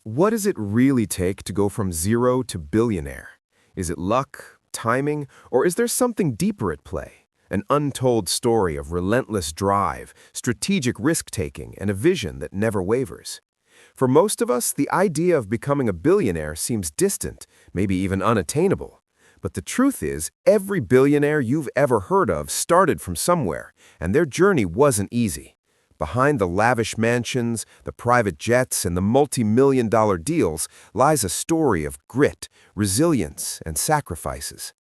What does it really take to go from zero to billionaire? Is it luck, timing, or is there something deeper at play? An untold story of relentless drive, strategic risk-taking, and a vision that never wavers. For most of us, the idea of becoming a billionaire seems distant, maybe even unattainable. But the truth is, every billionaire you've ever heard of started from somewhere, and their journey wasn't easy. Behind the lavish mansions, the private jets, and the multi-million-dollar deals lies a story of grit, resilience, and sacrifices.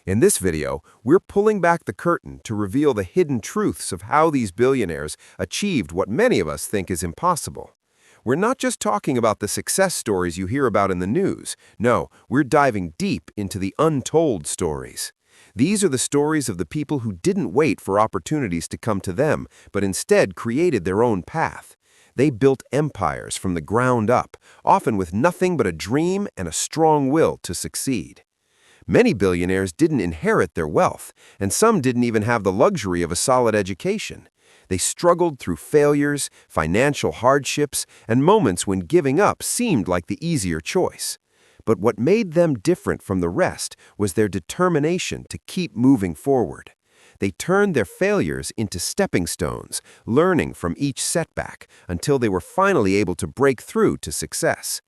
In this video, we're pulling back the curtain to reveal the hidden truths of how these billionaires achieved what many of us think is impossible. We're not just talking about the success stories you hear about in the news. No, we're diving deep into the untold stories. These are the stories of the people who didn't wait for opportunities to come to them, but instead created their own path. They built empires from the ground up, often with nothing but a dream and a strong will to succeed. Many billionaires didn't inherit their wealth, and some didn't even have the luxury of a solid education. They struggled through failures, financial hardships, and moments when giving up seemed like the easier choice. But what made them different from the rest was their determination to keep moving forward. They turned their failures into stepping stones, learning from each setback until they were finally able to break through to success.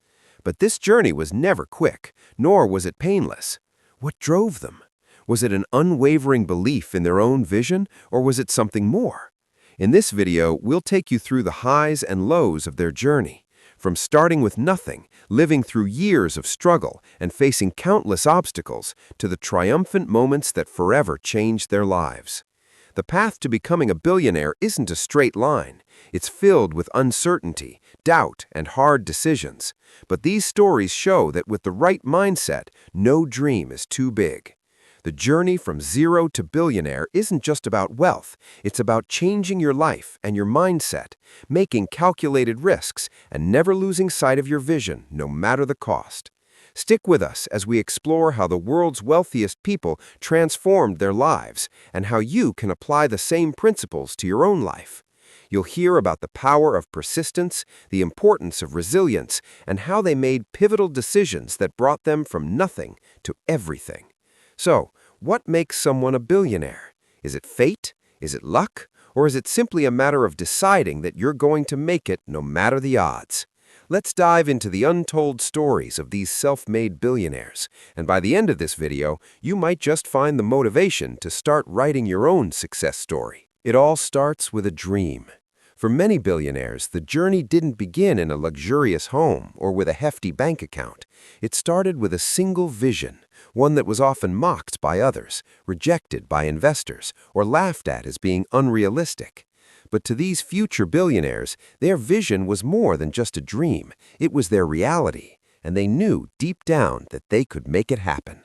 But this journey was never quick, nor was it painless. What drove them? Was it an unwavering belief in their own vision, or was it something more? In this video, we'll take you through the highs and lows of their journey. From starting with nothing, living through years of struggle, and facing countless obstacles, to the triumphant moments that forever changed their lives. The path to becoming a billionaire isn't a straight line. It's filled with uncertainty, doubt, and hard decisions. But these stories show that with the right mindset, no dream is too big. The journey from zero to billionaire isn't just about wealth. It's about changing your life and your mindset, making calculated risks, and never losing sight of your vision, no matter the cost. Stick with us as we explore how the world's wealthiest people transformed their lives and how you can apply the same principles to your own life. You'll hear about the power of persistence, the importance of resilience, and how they made pivotal decisions that brought them from nothing to everything. So, what makes someone a billionaire? Is it fate? Is it luck? Or is it simply a matter of deciding that you're going to make it no matter the odds? Let's dive into the untold stories of these self-made billionaires, and by the end of this video, you might just find the motivation to start writing your own success story. It all starts with a dream. For many billionaires, the journey didn't begin in a luxurious home or with a hefty bank account. It started with a single vision, one that was often mocked by others, rejected by investors, or laughed at as being unrealistic. But to these future billionaires, their vision was more than just a dream. It was their reality, and they knew deep down that they could make it happen.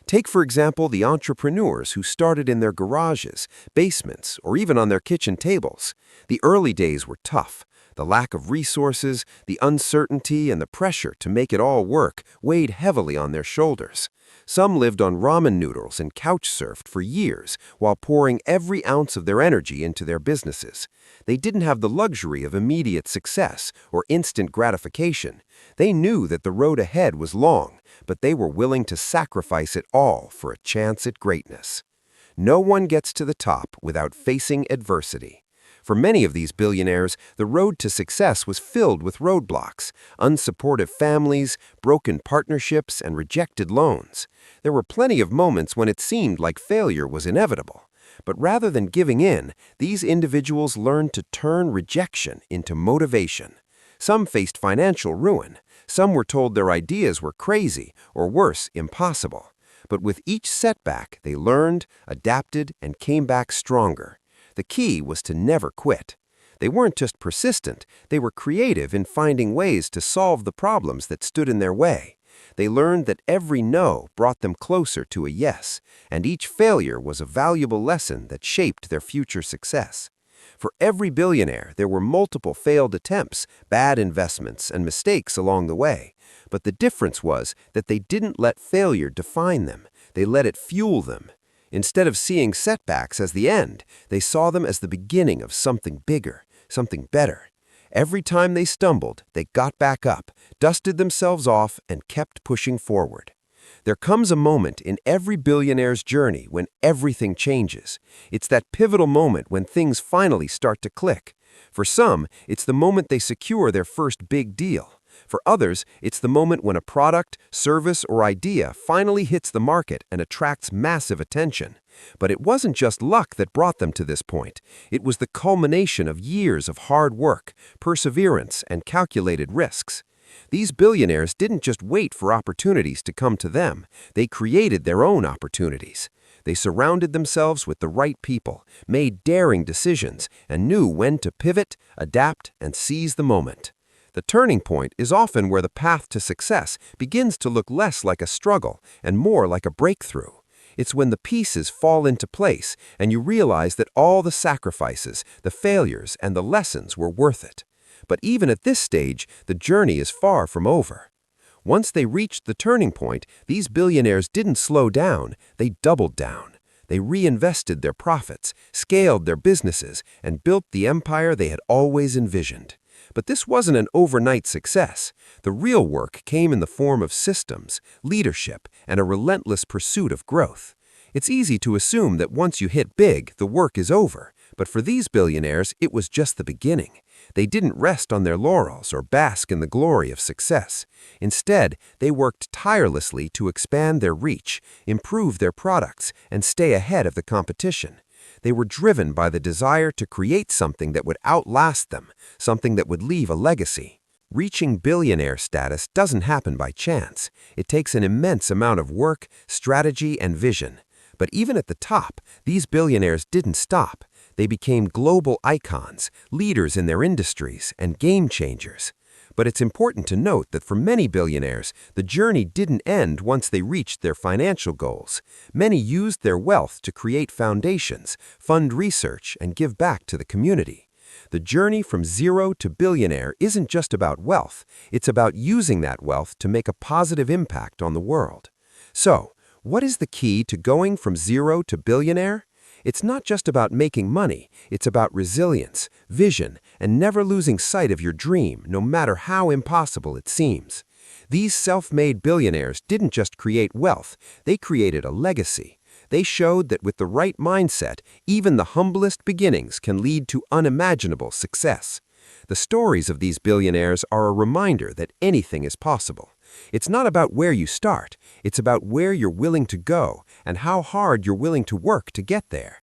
Take, for example, the entrepreneurs who started in their garages, basements, or even on their kitchen tables. The early days were tough. The lack of resources, the uncertainty, and the pressure to make it all work weighed heavily on their shoulders. Some lived on ramen noodles and couch surfed for years while pouring every ounce of their energy into their businesses. They didn't have the luxury of immediate success or instant gratification. They knew that the road ahead was long, but they were willing to sacrifice it all for a chance at greatness. No one gets to the top without facing adversity. For many of these billionaires, the road to success was filled with roadblocks, unsupportive families, broken partnerships, and rejected loans. There were plenty of moments when it seemed like failure was inevitable. But rather than giving in, these individuals learned to turn rejection into motivation. Some faced financial ruin. Some were told their ideas were crazy, or worse, impossible. But with each setback, they learned, adapted, and came back stronger. The key was to never quit. They weren't just persistent, they were creative in finding ways to solve the problems that stood in their way. They learned that every no brought them closer to a yes, and each failure was a valuable lesson that shaped their future success. For every billionaire, there were multiple failed attempts, bad investments, and mistakes along the way. But the difference was that they didn't let failure define them. They let it fuel them. Instead of seeing setbacks as the end, they saw them as the beginning of something bigger, something better. Every time they stumbled, they got back up, dusted themselves off, and kept pushing forward. There comes a moment in every billionaire's journey when everything changes. It's that pivotal moment when things finally start to click. For some, it's the moment they secure their first big deal. For others, it's the moment when a product, service, or idea finally hits the market and attracts massive attention. But it wasn't just luck that brought them to this point. It was the culmination of years of hard work, perseverance, and calculated risks. These billionaires didn't just wait for opportunities to come to them. They created their own opportunities. They surrounded themselves with the right people, made daring decisions, and knew when to pivot, adapt, and seize the moment. The turning point is often where the path to success begins to look less like a struggle and more like a breakthrough. It's when the pieces fall into place and you realize that all the sacrifices, the failures, and the lessons were worth it. But even at this stage, the journey is far from over. Once they reached the turning point, these billionaires didn't slow down, they doubled down. They reinvested their profits, scaled their businesses, and built the empire they had always envisioned. But this wasn't an overnight success. The real work came in the form of systems, leadership, and a relentless pursuit of growth. It's easy to assume that once you hit big, the work is over. But for these billionaires, it was just the beginning. They didn't rest on their laurels or bask in the glory of success. Instead, they worked tirelessly to expand their reach, improve their products, and stay ahead of the competition. They were driven by the desire to create something that would outlast them, something that would leave a legacy. Reaching billionaire status doesn't happen by chance. It takes an immense amount of work, strategy, and vision. But even at the top, these billionaires didn't stop. They became global icons, leaders in their industries, and game changers. But it's important to note that for many billionaires, the journey didn't end once they reached their financial goals. Many used their wealth to create foundations, fund research, and give back to the community. The journey from zero to billionaire isn't just about wealth. It's about using that wealth to make a positive impact on the world. So, what is the key to going from zero to billionaire? It's not just about making money, it's about resilience, vision, and never losing sight of your dream, no matter how impossible it seems. These self-made billionaires didn't just create wealth, they created a legacy. They showed that with the right mindset, even the humblest beginnings can lead to unimaginable success. The stories of these billionaires are a reminder that anything is possible. It's not about where you start, it's about where you're willing to go and how hard you're willing to work to get there.